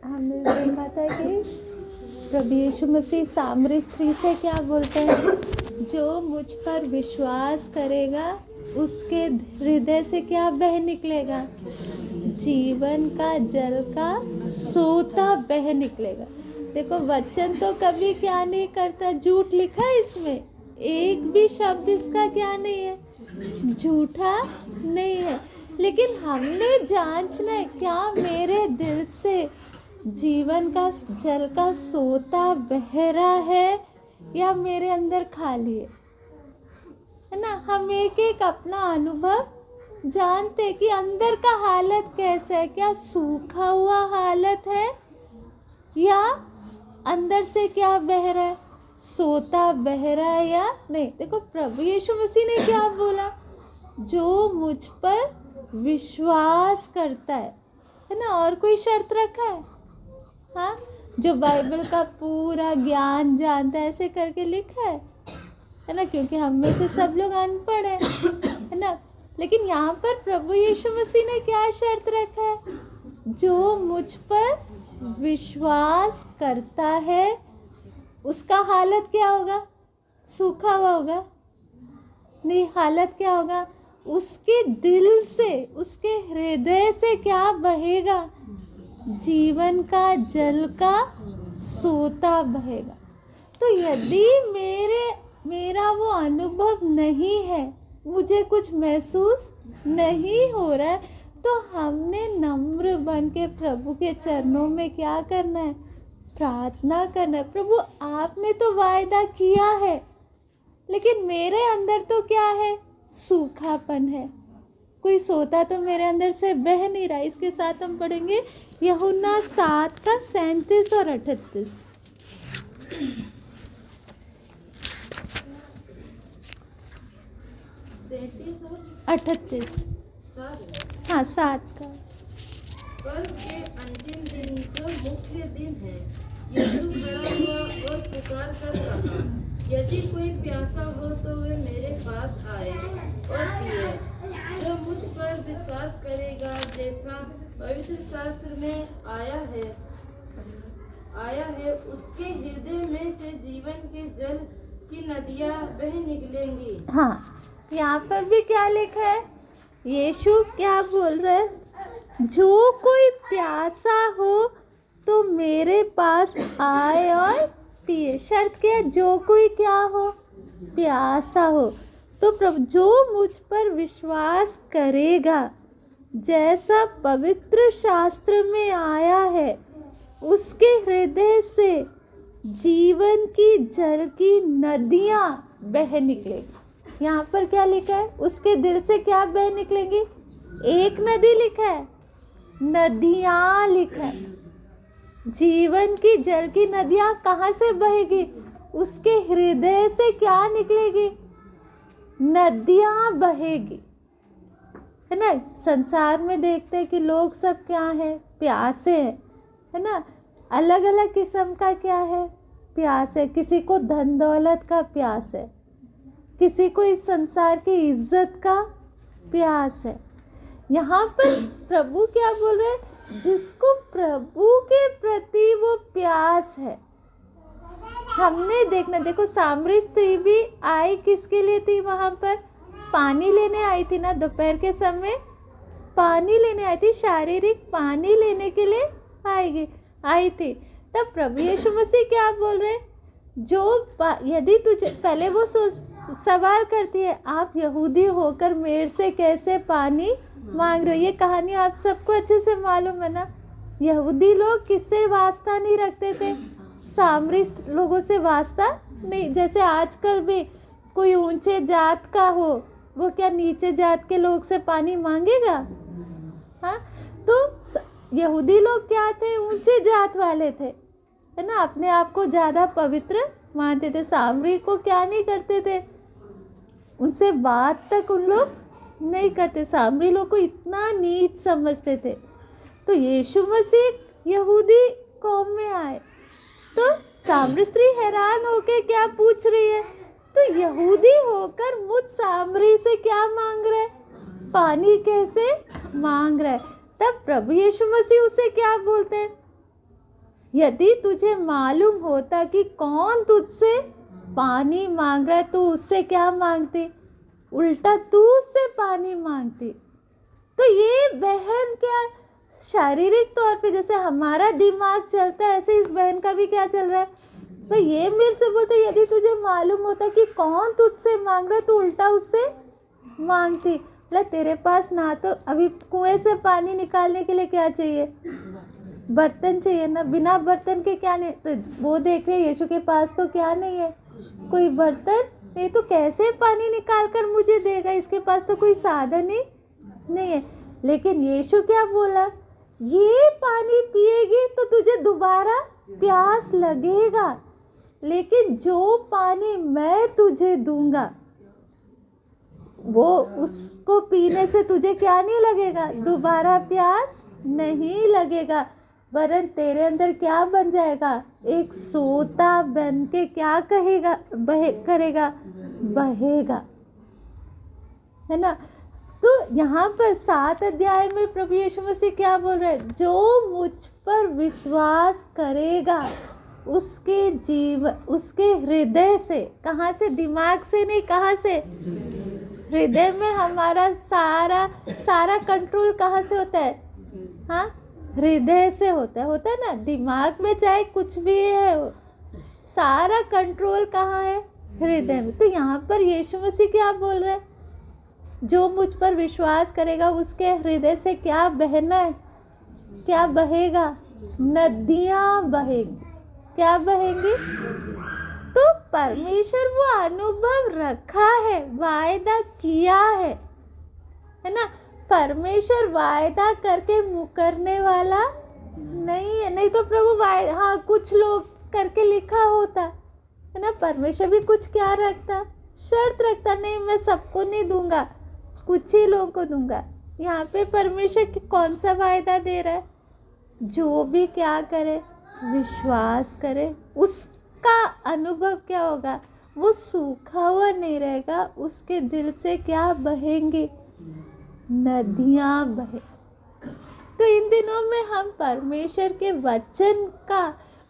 हमने देखा था कि प्रभु यीशु मसीह सामरी स्त्री से क्या बोलते हैं, जो मुझ पर विश्वास करेगा उसके हृदय से क्या बह निकलेगा, जीवन का जल का सोता बह निकलेगा। देखो वचन तो कभी क्या नहीं करता, झूठ लिखा है इसमें, एक भी शब्द इसका क्या नहीं है, झूठा नहीं है। लेकिन हमने जांचना है क्या मेरे दिल से जीवन का जल का सोता बह रहा है या मेरे अंदर खाली है ना। हम एक एक अपना अनुभव जानते कि अंदर का हालत कैसा है, क्या सूखा हुआ हालत है या अंदर से क्या बह रहा है, सोता बह रहा है या नहीं। देखो प्रभु यीशु मसीह ने क्या बोला, जो मुझ पर विश्वास करता है ना। और कोई शर्त रखा है? हाँ, जो बाइबल का पूरा ज्ञान जानता है ऐसे करके लिखा है ना, क्योंकि हम में से सब लोग अनपढ़ है ना। लेकिन यहाँ पर प्रभु यीशु मसीह ने क्या शर्त रखा है, जो मुझ पर विश्वास करता है उसका हालत क्या होगा, सूखा हुआ होगा नहीं, हालत क्या होगा, उसके दिल से उसके हृदय से क्या बहेगा, जीवन का जल का सोता बहेगा। तो यदि मेरा वो अनुभव नहीं है, मुझे कुछ महसूस नहीं हो रहा है, तो हमने नम्र बन के प्रभु के चरणों में क्या करना है, प्रार्थना करना है। प्रभु आपने तो वायदा किया है, लेकिन मेरे अंदर तो क्या है, सूखापन है, कोई सोता तो मेरे अंदर से बह नहीं रहा। इसके साथ हम पढ़ेंगे यूहन्ना 7 का 37 और 38। हाँ 7 का। पर्व के अंतिम दिन जो मुख्य दिन है, यीशु खड़ा हुआ और पुकार कर कहा, यदि कोई प्यासा हो तो वे मेरे पास आए और पिए। जो मुझ पर विश्वास करेगा, जैसा पवित्र शास्त्र में आया है, उसके हृदय में से जीवन के जल की नदियां बह निकलेंगी। हाँ, यहाँ पर भी क्या लिखा है, यीशु क्या बोल रहे हैं, जो कोई प्यासा हो तो मेरे पास आए और पिए। शर्त क्या है, जो कोई क्या हो, प्यासा हो। तो प्रभु जो मुझ पर विश्वास करेगा, जैसा पवित्र शास्त्र में आया है, उसके हृदय से जीवन की जल की नदियां बह निकलेगी। यहाँ पर क्या लिखा है, उसके दिल से क्या बह निकलेंगी, एक नदी लिखा है, नदियां लिखा है। जीवन की जल की नदियां कहाँ से बहेगी, उसके हृदय से क्या निकलेगी, नदियां बहेगी, है ना। संसार में देखते हैं कि लोग सब क्या है, प्यासे है ना। अलग अलग किस्म का क्या है, प्यास है। किसी को धन दौलत का प्यास है, किसी को इस संसार की इज्जत का प्यास है। यहाँ पर प्रभु क्या बोल रहे हैं, जिसको प्रभु के प्रति वो प्यास है, हमने देखना। देखो सामरी स्त्री भी आई किसके लिए थी, वहाँ पर पानी लेने आई थी ना, दोपहर के समय पानी लेने आई थी, शारीरिक पानी लेने के लिए आई थी। तब प्रभु यीशु मसीह क्या बोल रहे हैं, यदि तुझे, पहले वो सवाल करती है, आप यहूदी होकर मेरे से कैसे पानी मांग रहे हो। ये कहानी आप सबको अच्छे से मालूम है ना। यहूदी लोग किससे वास्ता नहीं रखते थे, सामरी लोगों से वास्ता नहीं। जैसे आजकल भी कोई ऊंचे जात का हो, वो क्या नीचे जात के लोग से पानी मांगेगा। हाँ, तो यहूदी लोग क्या थे, ऊंचे जात वाले थे, है ना, अपने आप को ज़्यादा पवित्र मानते थे। सामरी को क्या नहीं करते थे, उनसे बात तक उन लोग नहीं करते, सामरी लोग को इतना नीच समझते थे। तो यीशु मसीह यहूदी कौम में आए, तो सामरी स्त्री हैरान होके क्या पूछ रही है, तो यहूदी होकर मुझ सामरी से क्या मांग रहा है, पानी कैसे मांग रहा है। तब प्रभु यीशु मसीह उसे क्या बोलते हैं, यदि तुझे मालूम होता कि कौन तुझसे पानी मांग रहा है तो उससे क्या मांगती, उल्टा तू उससे पानी मांगती। तो ये बहन क्या शारीरिक तौर पे जैसे हमारा दिमाग चलता है ऐसे इस बहन का भी क्या चल रहा है, तो ये मेरे से बोलते यदि तुझे मालूम होता कि कौन तुझसे मांग रहा है तो उल्टा उससे मांगती। मतलब तेरे पास ना तो अभी कुएं से पानी निकालने के लिए क्या चाहिए, बर्तन चाहिए ना, बिना बर्तन के क्या नहीं, तो वो देख रहे यीशु के पास तो क्या नहीं है, कोई बर्तन नहीं, तो कैसे पानी निकाल कर मुझे देगा, इसके पास तो कोई साधन ही नहीं है। लेकिन यीशु क्या बोला, ये पानी पिएगी तो तुझे दोबारा प्यास लगेगा, लेकिन जो पानी मैं तुझे दूंगा वो उसको पीने से तुझे क्या नहीं लगेगा, दोबारा प्यास नहीं लगेगा, वरन तेरे अंदर क्या बन जाएगा, एक सोता बन के क्या कहेगा, करेगा, बहेगा, है ना। तो यहाँ पर 7 अध्याय में प्रभु यीशु मसीह क्या बोल रहे हैं, जो मुझ पर विश्वास करेगा उसके जीवन, उसके हृदय से, कहाँ से, दिमाग से नहीं, कहाँ से, हृदय में हमारा सारा कंट्रोल कहाँ से होता है, हाँ, हृदय से होता है ना। दिमाग में चाहे कुछ भी है, सारा कंट्रोल कहाँ है, हृदय में। तो यहाँ पर यीशु मसीह क्या बोल रहे हैं, जो मुझ पर विश्वास करेगा उसके हृदय से क्या बहना है, क्या बहेगा, नदियाँ बहेंगी, क्या बहेंगी। तो परमेश्वर वो अनुभव रखा है, वायदा किया है ना। परमेश्वर वायदा करके मुकरने वाला नहीं है, नहीं तो प्रभु वायदा, हाँ कुछ लोग करके लिखा होता है ना, परमेश्वर भी कुछ क्या रखता, शर्त रखता, नहीं मैं सबको नहीं दूंगा, कुछ ही लोगों को दूंगा। यहाँ पे परमेश्वर कौन सा वायदा दे रहा है, जो भी क्या करे, विश्वास करे, उसका अनुभव क्या होगा, वो सूखा हुआ नहीं रहेगा, उसके दिल से क्या बहेंगे, नदियाँ बहे। तो इन दिनों में हम परमेश्वर के वचन का,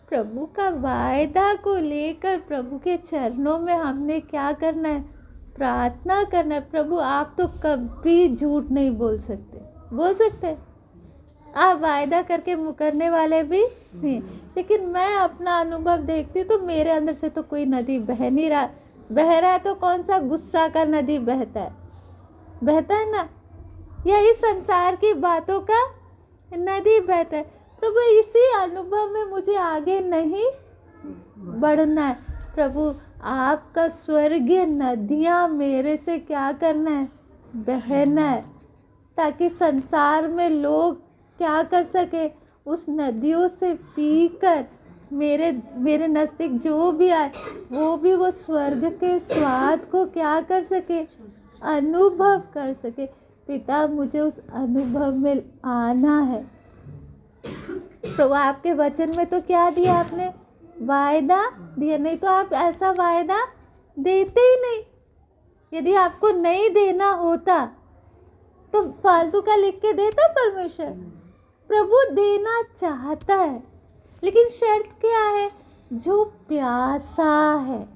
प्रभु का वायदा को लेकर प्रभु के चरणों में हमने क्या करना है, प्रार्थना करना है। प्रभु आप तो कभी झूठ नहीं बोल सकते, बोल सकते आप वायदा करके मुकरने वाले भी नहीं, लेकिन मैं अपना अनुभव देखती हूँ तो मेरे अंदर से तो कोई नदी बह नहीं रहा, बह रहा है तो कौन सा गुस्सा का नदी बहता है ना, या इस संसार की बातों का नदी बहता है। प्रभु इसी अनुभव में मुझे आगे नहीं बढ़ना है, प्रभु आपका स्वर्गीय नदियाँ मेरे से क्या करना है, बहना है, ताकि संसार में लोग क्या कर सके, उस नदियों से पीकर मेरे नज़दीक जो भी आए वो भी वो स्वर्ग के स्वाद को क्या कर सके, अनुभव कर सके। पिता मुझे उस अनुभव में आना है। तो आपके वचन में तो क्या दिया आपने, वायदा दिया, नहीं तो आप ऐसा वायदा देते ही नहीं। यदि आपको नहीं देना होता तो फालतू का लिख के देता परमेश्वर। प्रभु देना चाहता है, लेकिन शर्त क्या है, जो प्यासा है।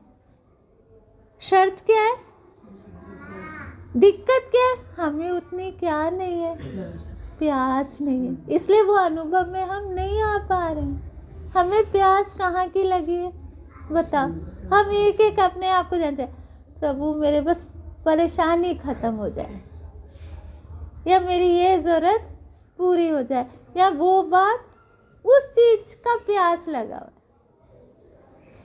शर्त क्या है, दिक्कत क्या है, हमें उतनी क्या नहीं है, प्यास नहीं है, इसलिए वो अनुभव में हम नहीं आ पा रहे हैं। हमें प्यास कहाँ की लगी है बताओ। हम एक एक अपने आप को जानते हैं, प्रभु मेरे बस परेशानी ख़त्म हो जाए, या मेरी ये ज़रूरत पूरी हो जाए, या वो बात, उस चीज़ का प्यास लगा हुआ।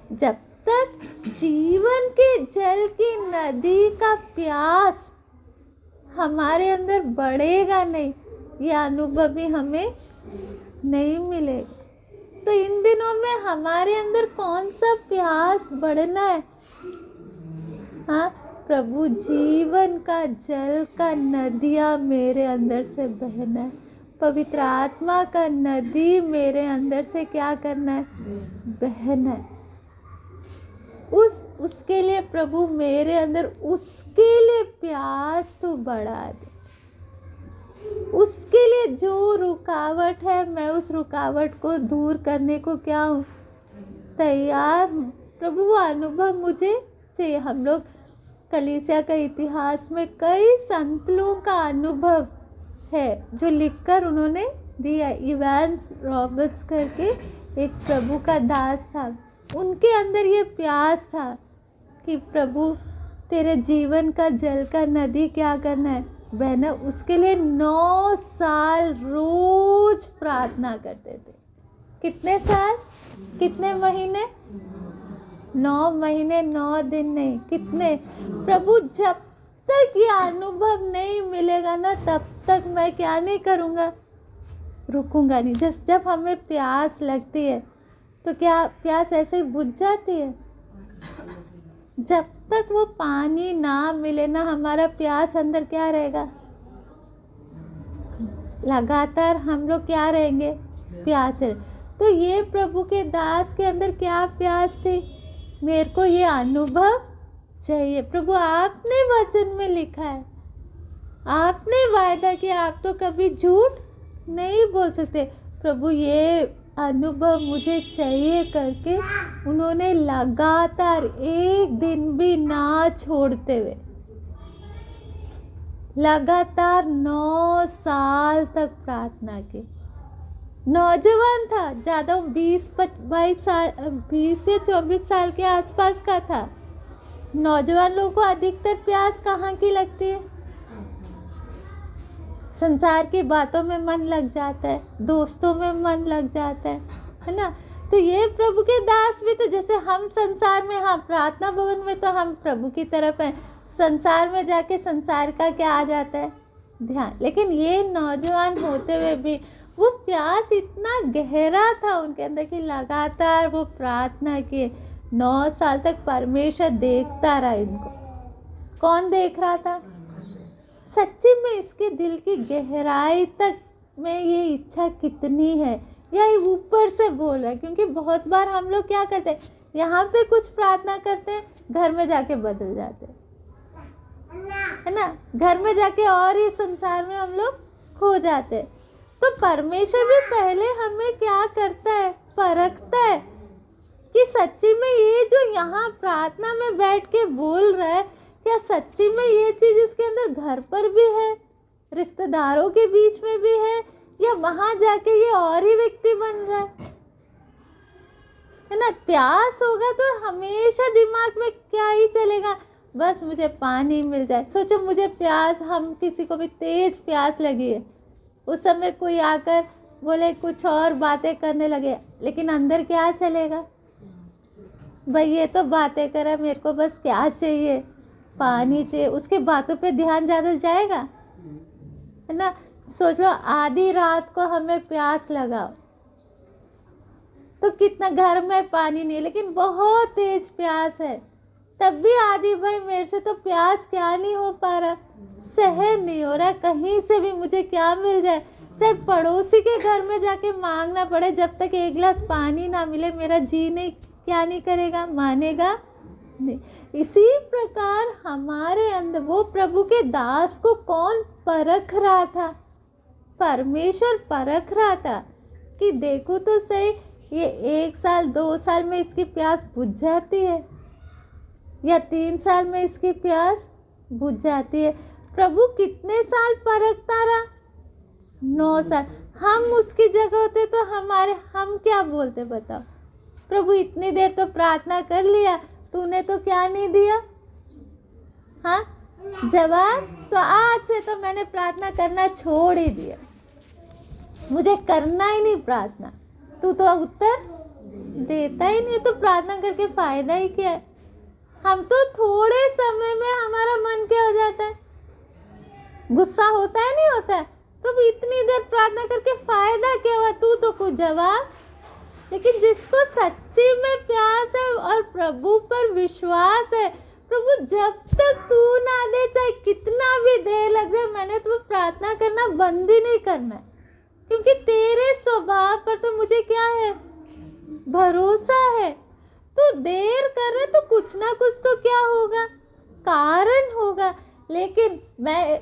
जब तक जीवन के जल की नदी का प्यास हमारे अंदर बढ़ेगा नहीं, ये अनुभव भी हमें नहीं मिलेगा। तो इन दिनों में हमारे अंदर कौन सा प्यास बढ़ना है, हाँ, प्रभु जीवन का जल का नदियाँ मेरे अंदर से बहना है, पवित्र आत्मा का नदी मेरे अंदर से क्या करना है, बहना है। उसके लिए प्रभु मेरे अंदर उसके लिए प्यास तो बढ़ा दे। उसके लिए जो रुकावट है, मैं उस रुकावट को दूर करने को क्या हूँ, तैयार हूँ। प्रभु वो अनुभव मुझे चाहिए। हम लोग कलीसिया का इतिहास में कई संत लोगों का अनुभव है जो लिखकर उन्होंने दिया। इवांस रॉबर्ट्स करके एक प्रभु का दास था, उनके अंदर ये प्यास था कि प्रभु तेरे जीवन का जल का नदी क्या करना है बहना। उसके लिए 9 साल रोज प्रार्थना करते थे। कितने साल, कितने महीने? 9 महीने 9 दिन नहीं, कितने? प्रभु जब तक ये अनुभव नहीं मिलेगा ना, तब तक मैं क्या नहीं करूँगा, रुकूंगा नहीं। जब हमें प्यास लगती है तो क्या प्यास ऐसे ही बुझ जाती है? जब तक वो पानी ना मिले ना, हमारा प्यास अंदर क्या रहेगा, लगातार हम लोग क्या रहेंगे, प्यासे। तो ये प्रभु के दास के अंदर क्या प्यास थी, मेरे को ये अनुभव चाहिए। प्रभु आपने वचन में लिखा है, आपने वायदा किया, आप तो कभी झूठ नहीं बोल सकते। प्रभु ये अनुभव मुझे चाहिए करके उन्होंने लगातार एक दिन भी ना छोड़ते हुए लगातार 9 साल तक प्रार्थना की। नौजवान था, ज़्यादा 20 से 24 साल के आसपास का था। नौजवान लोगों को अधिकतर प्यास कहाँ की लगती है? संसार की बातों में मन लग जाता है, दोस्तों में मन लग जाता है ना। तो ये प्रभु के दास भी तो, जैसे हम संसार में, हाँ प्रार्थना भवन में तो हम प्रभु की तरफ हैं, संसार में जाके संसार का क्या आ जाता है, ध्यान। लेकिन ये नौजवान होते हुए भी वो प्यास इतना गहरा था उनके अंदर कि लगातार वो प्रार्थना किए। 9 साल तक परमेश्वर देखता रहा इनको। कौन देख रहा था? सच्ची में इसके दिल की गहराई तक में ये इच्छा कितनी है, या ये ऊपर से बोल रहा है। क्योंकि बहुत बार हम लोग क्या करते हैं, यहाँ पे कुछ प्रार्थना करते हैं, घर में जाके बदल जाते हैं, है ना। घर में जाके और ही संसार में हम लोग खो जाते हैं। तो परमेश्वर भी पहले हमें क्या करता है, परखता है कि सच्ची में ये जो यहाँ प्रार्थना में बैठ के बोल रहा है, क्या सच्ची में ये चीज़ इसके अंदर घर पर भी है, रिश्तेदारों के बीच में भी है, या वहाँ जाके ये और ही व्यक्ति बन रहा है ना। प्यास होगा तो हमेशा दिमाग में क्या ही चलेगा, बस मुझे पानी मिल जाए। सोचो मुझे प्यास, हम किसी को भी तेज प्यास लगी है, उस समय कोई आकर बोले कुछ और बातें करने लगे, लेकिन अंदर क्या चलेगा, भाई ये तो बातें करे, मेरे को बस क्या चाहिए, पानी चाहिए। उसके बातों पे ध्यान ज़्यादा जाएगा, है ना। सोच लो आधी रात को हमें प्यास लगाओ तो कितना, घर में पानी नहीं लेकिन बहुत तेज प्यास है, तब भी आदि भाई मेरे से तो प्यास क्या नहीं हो पा रहा, सहन नहीं हो रहा, कहीं से भी मुझे क्या मिल जाए, चाहे पड़ोसी के घर में जाके मांगना पड़े, जब तक एक गिलास पानी ना मिले मेरा जी नहीं क्या नहीं करेगा, मानेगा नहीं। इसी प्रकार हमारे अंदर वो प्रभु के दास को कौन परख रहा था, परमेश्वर परख रहा था कि देखो तो सही, ये 1 साल 2 साल में इसकी प्यास बुझ जाती है, या 3 साल में इसकी प्यास बुझ जाती है। प्रभु कितने साल परखता रहा? 9 साल। हम उसकी जगह होते तो हम क्या बोलते बताओ, प्रभु इतनी देर तो प्रार्थना कर लिया, तूने तो क्या नहीं दिया, हाँ जवाब। तो आज से तो मैंने प्रार्थना करना छोड़ ही दिया, मुझे करना ही नहीं प्रार्थना, तू तो उत्तर देता ही नहीं, तो प्रार्थना करके फायदा ही क्या है। हम तो थोड़े समय में हमारा मन क्या हो जाता है, गुस्सा होता है, नहीं होता है, प्रभु इतनी देर प्रार्थना करके फायदा क्या हुआ, तू तो कुछ जवाब। लेकिन जिसको सच्ची में प्यास है और प्रभु पर विश्वास है, प्रभु जब तक तू ना दे, चाहे कितना भी देर लग जाए, मैंने तो प्रार्थना करना बंद ही नहीं करना है, क्योंकि तेरे स्वभाव पर तो मुझे क्या है, भरोसा है। तो देर कर रहे तो कुछ ना कुछ तो क्या होगा, कारण होगा। लेकिन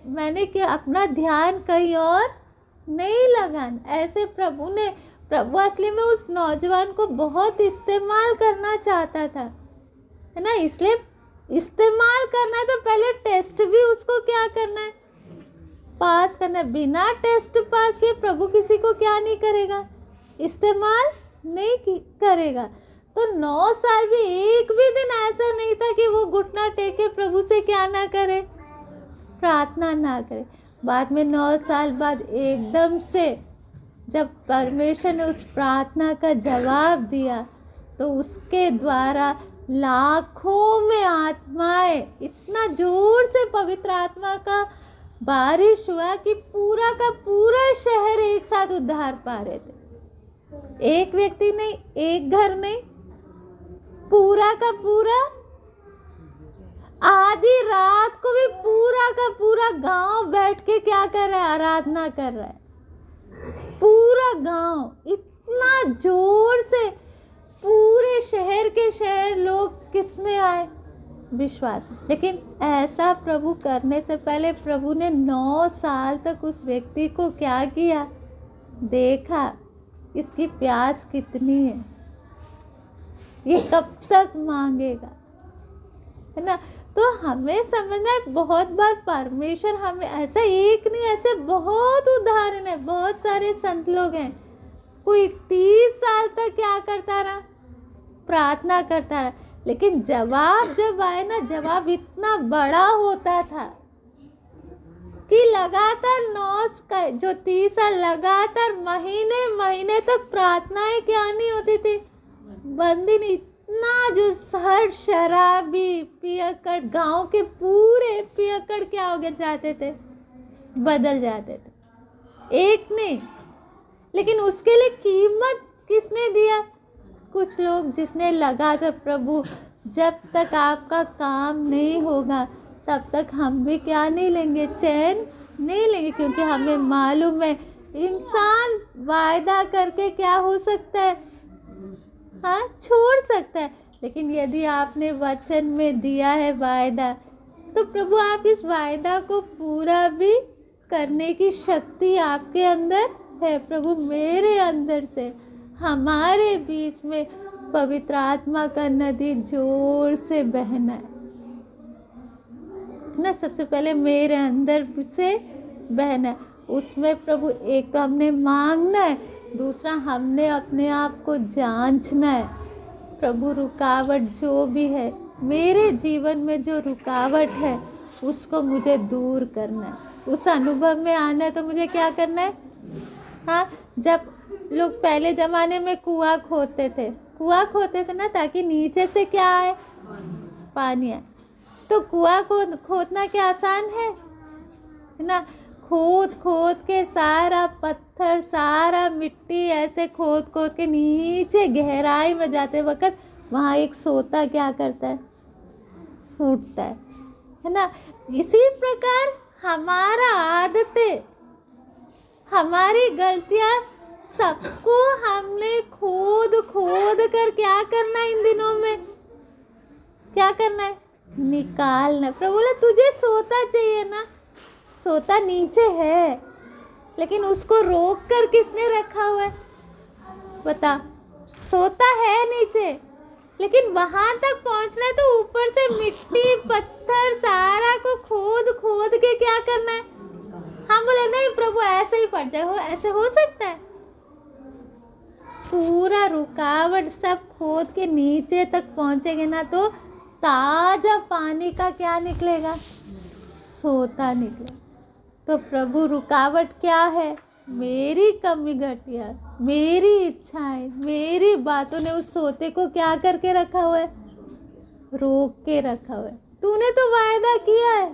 मैंने क्या अपना ध्यान कहीं और नहीं लगाना। ऐसे प्रभु असली में उस नौजवान को बहुत इस्तेमाल करना चाहता था, है ना। इसलिए इस्तेमाल करना है तो पहले टेस्ट भी उसको क्या करना है, पास करना है। बिना टेस्ट पास किए प्रभु किसी को क्या नहीं करेगा, इस्तेमाल नहीं करेगा। तो 9 साल भी एक भी दिन ऐसा नहीं था कि वो घुटना टेके प्रभु से क्या ना करे, प्रार्थना ना करे। बाद में 9 साल बाद एकदम से जब परमेश्वर ने उस प्रार्थना का जवाब दिया तो उसके द्वारा लाखों में आत्माएं, इतना जोर से पवित्र आत्मा का बारिश हुआ कि पूरा का पूरा शहर एक साथ उद्धार पा रहे थे। एक व्यक्ति नहीं, एक घर नहीं, पूरा का पूरा। आधी रात को भी पूरा का पूरा गांव बैठ के क्या कर रहा है, आराधना कर रहा है। पूरा गांव इतना जोर से, पूरे शहर के शहर लोग किस में आए, विश्वास। लेकिन ऐसा प्रभु करने से पहले प्रभु ने 9 साल तक उस व्यक्ति को क्या किया, देखा इसकी प्यास कितनी है, ये कब तक मांगेगा, है ना। तो हमें समझना है, बहुत बार परमेश्वर हमें ऐसा एक नहीं, ऐसे बहुत उदाहरण है, बहुत सारे संत लोग हैं। कोई 30 साल तक क्या करता रहा, प्रार्थना करता रहा, लेकिन जवाब जब आए ना, जवाब इतना बड़ा होता था कि लगातार 9 जो 30 साल लगातार महीने महीने तक प्रार्थनाएं क्या नहीं होती थी, बंदी नहीं। इतना जो हर शराबी पियक्कड़, गांव के पूरे पियक्कड़ क्या हो गए जाते थे, बदल जाते थे, एक नहीं। लेकिन उसके लिए कीमत किसने दिया, कुछ लोग जिसने लगा था प्रभु जब तक आपका काम नहीं होगा तब तक हम भी क्या नहीं लेंगे, चैन नहीं लेंगे। क्योंकि हमें मालूम है इंसान वायदा करके क्या हो सकता है, हाँ छोड़ सकता है, लेकिन यदि आपने वचन में दिया है वायदा, तो प्रभु आप इस वायदा को पूरा भी करने की शक्ति आपके अंदर है। प्रभु मेरे अंदर से हमारे बीच में पवित्र आत्मा का नदी जोर से बहना है ना। सबसे पहले मेरे अंदर से बहना है, उसमें प्रभु एक तो हमने मांगना है, दूसरा हमने अपने आप को जांचना है। प्रभु रुकावट जो भी है मेरे जीवन में, जो रुकावट है उसको मुझे दूर करना है, उस अनुभव में आना है। तो मुझे क्या करना है, हाँ जब लोग पहले ज़माने में कुआं खोदते थे ना, ताकि नीचे से क्या आए, पानी आए। तो कुआं खोदना क्या आसान है ना। खोद के सारा पत्थर, सारा मिट्टी ऐसे खोद के नीचे गहराई में जाते वक्त वहाँ एक सोता क्या करता है, फूटता है ना। इसी प्रकार हमारा आदतें, हमारी गलतियाँ, सबको हमने खोद कर क्या करना है, इन दिनों में क्या करना है, निकालना है। प्रभु बोला तुझे सोता चाहिए ना, सोता नीचे है, लेकिन उसको रोक कर किसने रखा हुआ है, बता। सोता है नीचे, लेकिन वहां तक पहुंचना है तो ऊपर से मिट्टी पत्थर सारा को खोद के क्या करना है। हम बोले नहीं प्रभु ऐसे ही पड़ जाए, ऐसे हो सकता है। पूरा रुकावट सब खोद के नीचे तक पहुंचेंगे ना, तो ताजा पानी का क्या निकलेगा, सोता निकलेगा। तो प्रभु रुकावट क्या है, मेरी कमी घटिया, मेरी इच्छाएं, मेरी बातों ने उस सोते को क्या करके रखा हुआ है, रोक के रखा हुआ है। तूने तो वायदा किया है।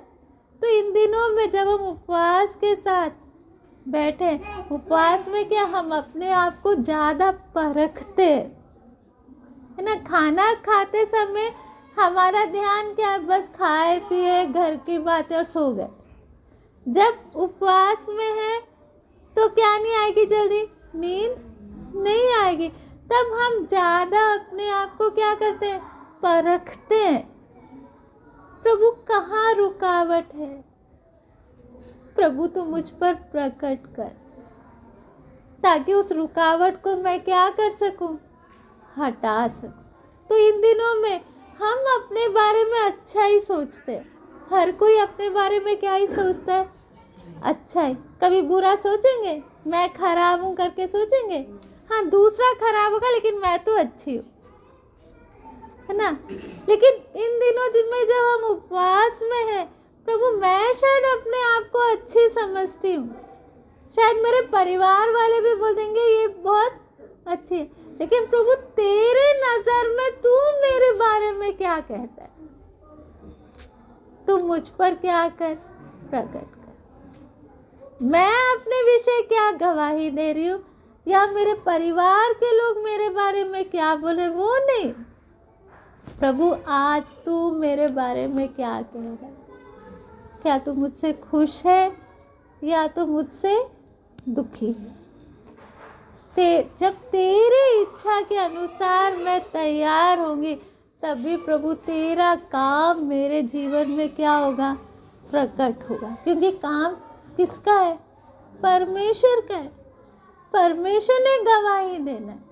तो इन दिनों में जब हम उपवास के साथ बैठे, उपवास में क्या हम अपने आप को ज़्यादा परखते है ना। खाना खाते समय हमारा ध्यान क्या है, बस खाए पिए घर की बातें और सो गए। जब उपवास में है तो क्या नहीं आएगी, जल्दी नींद नहीं आएगी। तब हम ज़्यादा अपने आप को क्या करते हैं, परखते हैं। प्रभु कहाँ रुकावट है, प्रभु तू मुझ पर प्रकट कर, ताकि उस रुकावट को मैं क्या कर सकूं, हटा सकूं। तो इन दिनों में हम अपने बारे में अच्छा ही सोचते हैं। हर कोई अपने बारे में क्या ही सोचता है, अच्छा है। कभी बुरा सोचेंगे, मैं खराब हूँ करके सोचेंगे। हाँ, दूसरा खराब होगा लेकिन मैं तो अच्छी हूँ, है ना। लेकिन इन दिनों जिनमें जब हम उपवास में हैं, प्रभु मैं शायद अपने आप को अच्छी समझती हूँ, शायद मेरे परिवार वाले भी बोल देंगे ये बहुत अच्छी है, लेकिन प्रभु तेरे नजर में तू मेरे बारे में क्या कहता है, तू मुझ पर क्या कर, प्रकट कर। मैं अपने विषय क्या गवाही दे रही हूँ, या मेरे परिवार के लोग मेरे बारे में क्या बोल रहे, वो नहीं। प्रभु आज तू मेरे बारे में क्या कह रहा है, क्या तू मुझसे खुश है या तो मुझसे दुखी है। जब तेरे इच्छा के अनुसार मैं तैयार होंगी, तभी प्रभु तेरा काम मेरे जीवन में क्या होगा, प्रकट होगा। क्योंकि काम किसका है, परमेश्वर का है। परमेश्वर ने गवाही देना है।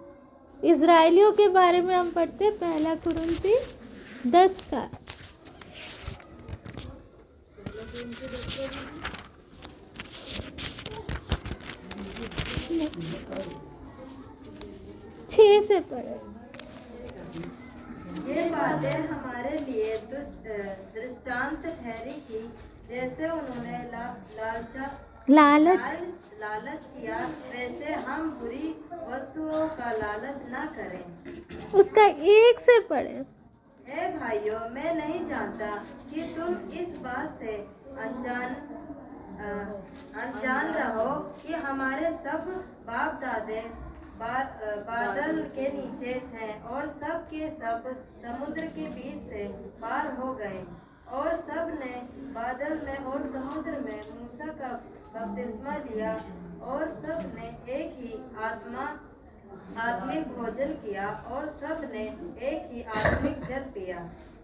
इजराइलियों के बारे में हम पढ़ते 1 कुरिन्थी 10 का 6 से पढ़े। ये बातें हमारे लिए दृष्टांत ठहरी थी, जैसे उन्होंने लालच किया, वैसे हम बुरी वस्तुओं का लालच न करें। उसका 1 से पढ़े। हे भाइयों, मैं नहीं जानता कि तुम इस बात से अनजान रहो कि हमारे सब बाप दादे बादल के नीचे थे और सब के सब समुद्र के बीच से पार हो गए, और सब ने बादल में और समुद्र में मूसा का बपतिस्मा लिया, और सब ने एक ही आत्मिक भोजन किया, और सब ने एक ही आत्मिक जल पिया,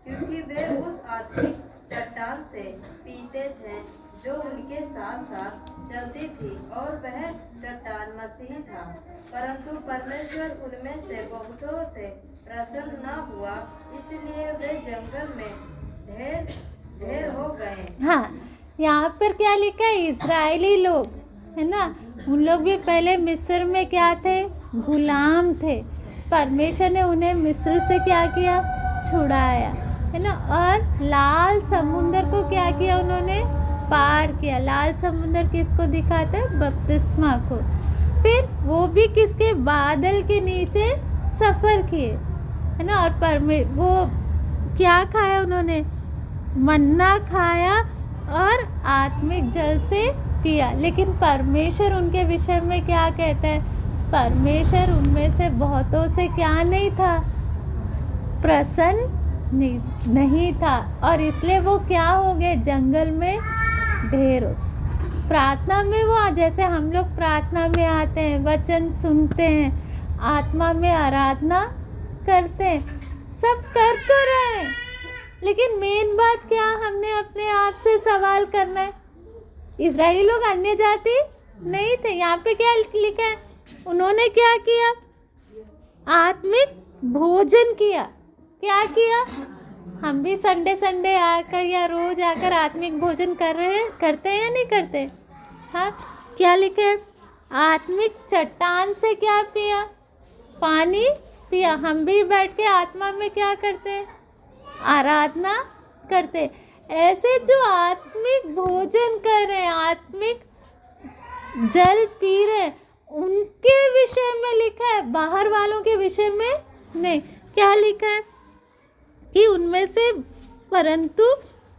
क्योंकि वे उस आत्मिक चट्टान से पीते थे जो उनके साथ साथ चलती थी, और वह चट्टान मसीह था। परंतु परमेश्वर उनमें से बहुतों से प्रसन्न न हुआ, इसलिए वे जंगल में ढेर हो गए। हाँ, यहाँ पर क्या लिखा है, इजरायली लोग, है ना, उन लोग भी पहले मिस्र में क्या थे, गुलाम थे। परमेश्वर ने उन्हें मिस्र से क्या किया, छुड़ाया, है ना। और लाल समुंदर को क्या किया, उन्होंने पार किया। लाल समुंदर किसको दिखाता है, बपतिस्मा को। फिर वो भी किसके, बादल के नीचे सफ़र किए, है ना। और वो क्या खाया उन्होंने, मन्ना खाया और आत्मिक जल से पिया। लेकिन परमेश्वर उनके विषय में क्या कहता है, परमेश्वर उनमें से बहुतों से क्या नहीं था, प्रसन्न नहीं था, और इसलिए वो क्या हो गए, जंगल में ढेर हो। प्रार्थना में वो, जैसे हम लोग प्रार्थना में आते हैं, वचन सुनते हैं, आत्मा में आराधना करते हैं, सब कर तो रहे, लेकिन मेन बात क्या, हमने अपने आप से सवाल करना है। इजरायली लोग अन्य जाति नहीं थे। यहाँ पे क्या लिखा है, उन्होंने क्या किया, आत्मिक भोजन किया। क्या किया, हम भी संडे आकर या रोज आकर आत्मिक भोजन करते हैं या नहीं करते। हाँ, क्या लिखा है, आत्मिक चट्टान से क्या पिया, पानी पिया। हम भी बैठ के आत्मा में क्या करते हैं, आराधना करते। ऐसे जो आत्मिक भोजन कर रहे हैं, आत्मिक जल पी रहे हैं, उनके विषय में लिखा है, बाहर वालों के विषय में नहीं। क्या लिखा है कि उनमें से, परंतु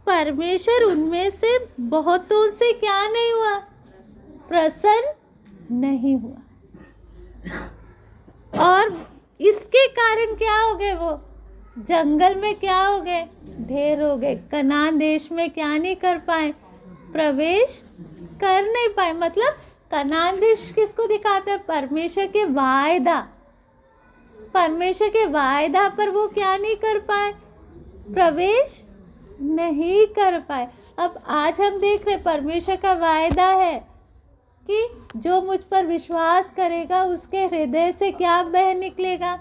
परमेश्वर उनमें से बहुतों से क्या नहीं हुआ, प्रसन्न नहीं हुआ। और इसके कारण क्या हो गए, वो जंगल में क्या हो गए, ढेर हो गए। कनान देश में क्या नहीं कर पाए, प्रवेश कर नहीं पाए। मतलब कनान देश किसको दिखाता है, परमेश्वर के वायदा, परमेश्वर के वायदा पर वो क्या नहीं कर पाए, प्रवेश नहीं कर पाए। अब आज हम देख रहे परमेश्वर का वायदा है कि जो मुझ पर विश्वास करेगा उसके हृदय से क्या बह निकलेगा।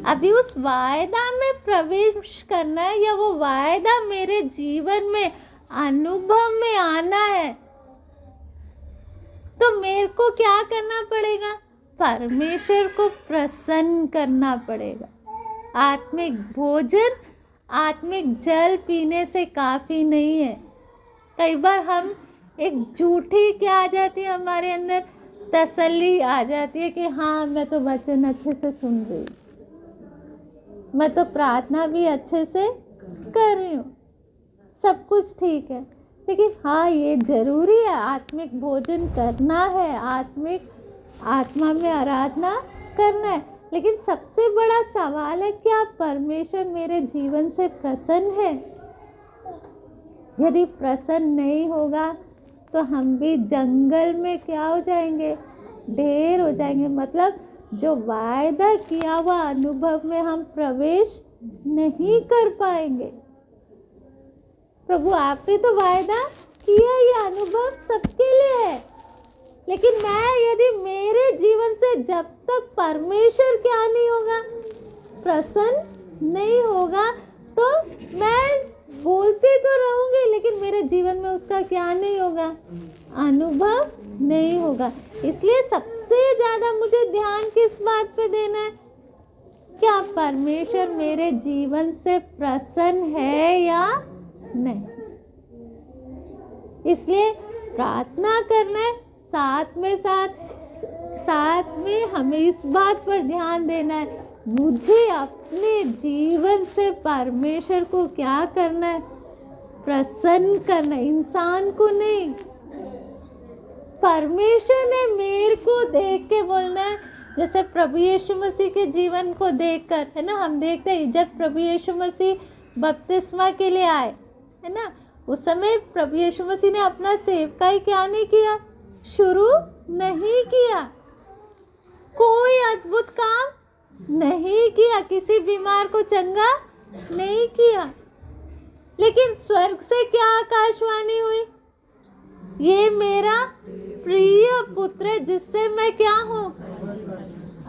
अभी उस वायदा में प्रवेश करना है या वो वायदा मेरे जीवन में अनुभव में आना है, तो मेरे को क्या करना पड़ेगा? परमेश्वर को प्रसन्न करना पड़ेगा। आत्मिक भोजन, आत्मिक जल पीने से काफ़ी नहीं है। कई बार हम एक झूठी क्या आ जाती है हमारे अंदर, तसल्ली आ जाती है कि हाँ मैं तो वचन अच्छे से सुन रही हूँ, मैं तो प्रार्थना भी अच्छे से कर रही हूँ, सब कुछ ठीक है। लेकिन हाँ ये ज़रूरी है, आत्मिक भोजन करना है, आत्मा में आराधना करना है। लेकिन सबसे बड़ा सवाल है, क्या परमेश्वर मेरे जीवन से प्रसन्न है? यदि प्रसन्न नहीं होगा तो हम भी जंगल में क्या हो जाएंगे? ढेर हो जाएंगे। मतलब जो वायदा किया हुआ अनुभव में हम प्रवेश नहीं कर पाएंगे। प्रभु आपने तो वायदा किया, ये अनुभव सबके लिए है, लेकिन यदि मेरे जीवन से जब तक परमेश्वर क्या नहीं होगा, प्रसन्न नहीं होगा, तो मैं बोलती तो रहूंगी लेकिन मेरे जीवन में उसका क्या नहीं होगा? अनुभव नहीं होगा। इसलिए सबसे ज़्यादा मुझे ध्यान किस बात पे देना है? क्या परमेश्वर मेरे जीवन से प्रसन्न है या नहीं? इसलिए प्रार्थना करना है, साथ में हमें इस बात पर ध्यान देना है, मुझे अपने जीवन से परमेश्वर को क्या करना है? प्रसन्न करना है, इंसान को नहीं। परमेश्वर ने मेरे को देख के बोलना है। जैसे प्रभु यीशु मसीह के जीवन को देखकर, है ना, हम देखते हैं जब प्रभु यीशु मसीह बपतिस्मा के लिए आए, है ना, उस समय प्रभु यीशु मसीह ने अपना सेवकाई क्या नहीं किया? शुरू नहीं किया। कोई अद्भुत काम नहीं किया, किसी बीमार को चंगा नहीं किया। लेकिन स्वर्ग से क्या आकाशवाणी हुई? ये मेरा प्रिय पुत्र है जिससे मैं क्या हूँ?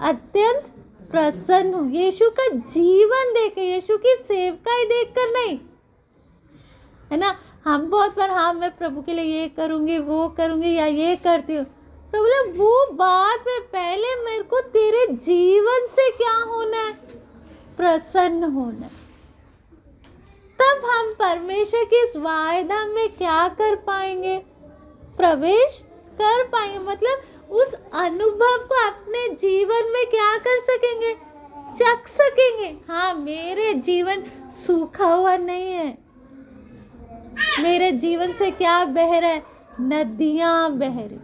अत्यंत प्रसन्न हूँ। यीशु का जीवन देखे, यीशु की सेवकाई देखकर नहीं, है ना। हम बहुत बार हाँ मैं प्रभु के लिए ये करूँगी, वो करूँगी, या ये करती हूँ। प्रभु बोले वो बात में पहले मेरे को तेरे जीवन से क्या होना है? प्रसन्न होना है। तब हम परमेश्वर की इस वायदा में क्या कर पाएंगे? प्रवेश कर पाएंगे। मतलब उस अनुभव को अपने जीवन में क्या कर सकेंगे? चख सकेंगे। हाँ मेरे जीवन सूखा हुआ नहीं है, मेरे जीवन से क्या बह रहा है? नदियाँ बह रही,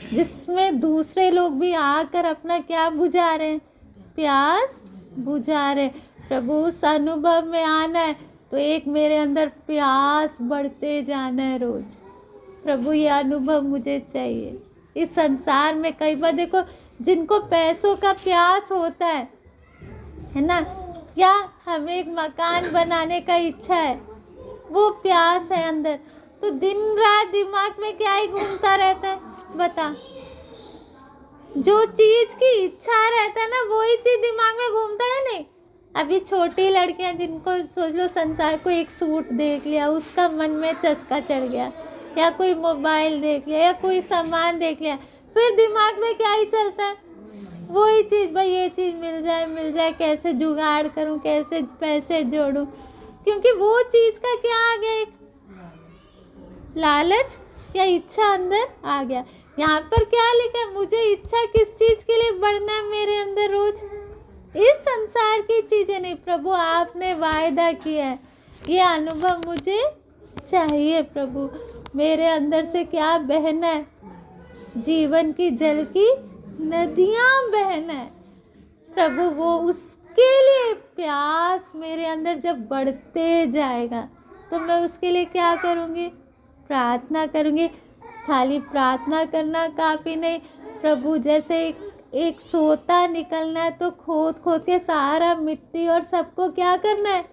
जिसमें दूसरे लोग भी आकर अपना क्या बुझा रहे हैं? प्यास बुझा रहे। प्रभु उस अनुभव में आना है तो एक मेरे अंदर प्यास बढ़ते जाना है रोज। प्रभु ये अनुभव मुझे चाहिए। इस संसार में कई बार देखो, जिनको पैसों का प्यास होता है ना, या हमें एक मकान बनाने का इच्छा है, वो प्यास है अंदर, तो दिन रात दिमाग में क्या ही घूमता रहता है? बता, जो चीज की इच्छा रहता है ना वही चीज दिमाग में घूमता है। नहीं, अभी छोटी लड़कियां जिनको सोच लो संसार को एक सूट देख लिया, उसका मन में चस्का चढ़ गया, या कोई मोबाइल देख लिया, या कोई सामान देख लिया, फिर दिमाग में क्या ही चलता है? वही चीज़, भाई ये चीज़ मिल जाए, कैसे जुगाड़ करूं, कैसे पैसे जोड़ूं, क्योंकि वो चीज़ का क्या आ गया? एक लालच या इच्छा अंदर आ गया। यहाँ पर क्या लिखा है? मुझे इच्छा किस चीज़ के लिए बढ़ना है मेरे अंदर रोज? इस संसार की चीज़ें नहीं। प्रभु आपने वायदा किया है, ये अनुभव मुझे चाहिए। प्रभु मेरे अंदर से क्या बहना है? जीवन की जल की नदियाँ बहना है। प्रभु वो उसके लिए प्यास मेरे अंदर जब बढ़ते जाएगा तो मैं उसके लिए क्या करूँगी? प्रार्थना करूँगी। खाली प्रार्थना करना काफ़ी नहीं। प्रभु जैसे एक सोता निकलना है तो खोद खोद के सारा मिट्टी और सबको क्या करना है?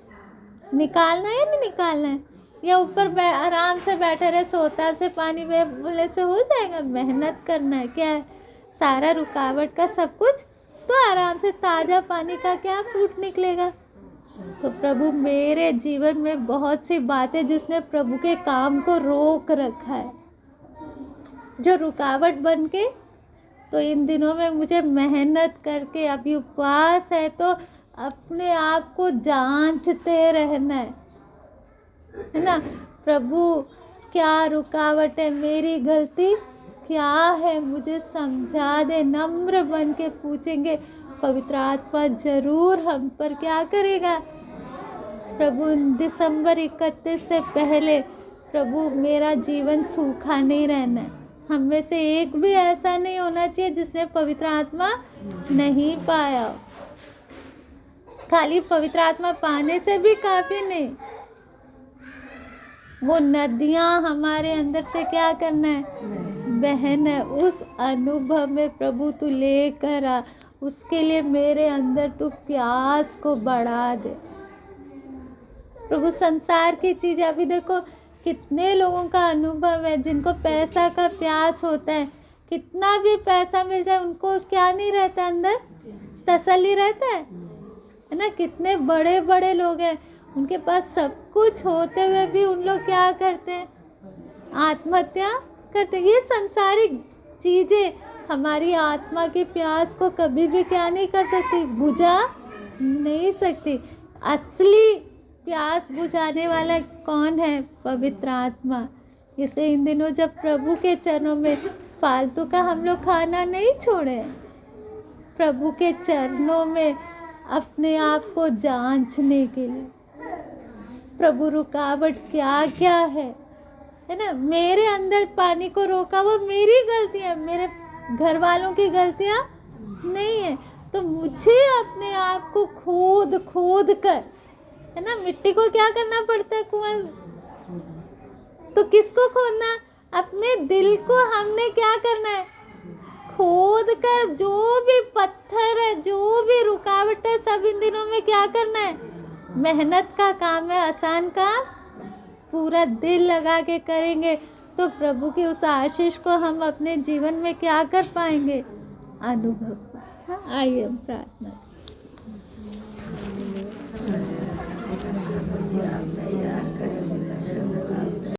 निकालना है या नहीं निकालना है? या ऊपर आराम से बैठे रहे, सोता से पानी में बोले से हो जाएगा? मेहनत करना है। क्या है? सारा रुकावट का सब कुछ तो आराम से ताज़ा पानी का क्या फूट निकलेगा। तो प्रभु मेरे जीवन में बहुत सी बातें जिसने प्रभु के काम को रोक रखा है, जो रुकावट बन के, तो इन दिनों में मुझे मेहनत करके, अभी उपवास है तो अपने आप को जांचते रहना है ना। प्रभु क्या रुकावट है, मेरी गलती क्या है, मुझे समझा दे। नम्र बन के पूछेंगे, पवित्र आत्मा जरूर हम पर क्या करेगा। प्रभु दिसंबर 31 से पहले प्रभु मेरा जीवन सूखा नहीं रहना है। हम में से एक भी ऐसा नहीं होना चाहिए जिसने पवित्र आत्मा नहीं पाया। खाली पवित्र आत्मा पाने से भी काफ़ी नहीं, वो नदियाँ हमारे अंदर से क्या करना है, बहना है। उस अनुभव में प्रभु तू लेकर आ, उसके लिए मेरे अंदर तू प्यास को बढ़ा दे। प्रभु संसार की चीज़, अभी देखो कितने लोगों का अनुभव है जिनको पैसा का प्यास होता है, कितना भी पैसा मिल जाए उनको क्या नहीं रहता, अंदर तसल्ली रहता है ना। कितने बड़े बड़े लोग हैं, उनके पास सब कुछ होते हुए भी उन लोग क्या करते हैं, आत्महत्या करते हैं। ये संसारिक चीज़ें हमारी आत्मा की प्यास को कभी भी क्या नहीं कर सकती, बुझा नहीं सकती। असली प्यास बुझाने वाला कौन है, पवित्र आत्मा। इसे इन दिनों जब प्रभु के चरणों में फालतू का हम लोग खाना नहीं छोड़े, प्रभु के चरणों में अपने आप को जांचने के लिए, प्रभु रुकावट क्या क्या है ना। मेरे अंदर पानी को रोका वो मेरी गलती है, मेरे घर वालों की गलतियाँ नहीं है। तो मुझे अपने आप को खोद खोद कर, है ना, मिट्टी को क्या करना पड़ता है, कुआं। तो किसको खोदना, अपने दिल को हमने क्या करना है, खोद कर। जो भी पत्थर है, जो भी रुकावट है, सब इन दिनों में क्या करना है, मेहनत का काम है, आसान काम। पूरा दिल लगा के करेंगे तो प्रभु की उस आशीष को हम अपने जीवन में क्या कर पाएंगे, अनुभव। आइए हम प्रार्थना आप तैयार करें।